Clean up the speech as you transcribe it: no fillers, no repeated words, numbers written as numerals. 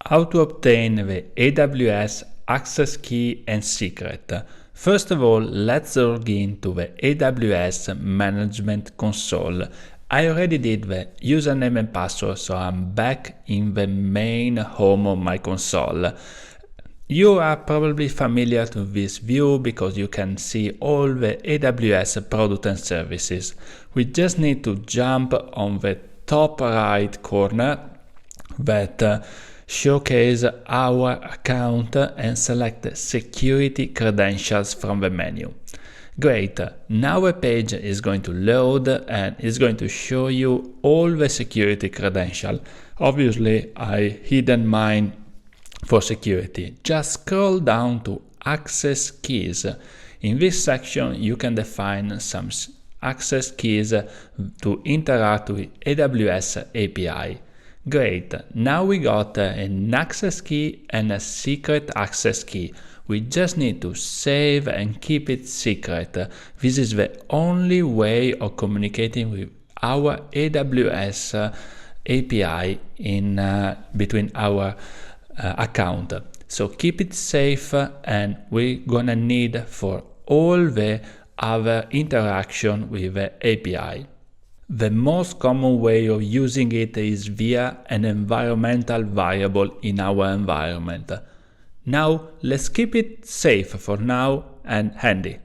How to obtain the AWS Access Key and secret. First of all, let's log into the AWS Management Console. I already did the username and password, so I'm back in the main home of my console. You are probably familiar with this view because you can see all the AWS products and services. We just need to jump on the top right corner that showcase our account and select security credentials from the menu. Great, now a page is going to load and is going to show you all the security credentials. Obviously, I hidden mine for security. Just scroll down to Access Keys. In this section, you can define some access keys to interact with AWS API. Great, now we got an access key and a secret access key. We just need to save and keep it secret. This is the only way of communicating with our AWS API in between our account. So keep it safe, and we're gonna need for all the other interaction with the API. The most common way of using it is via an environmental variable in our environment. Now let's keep it safe for now and handy.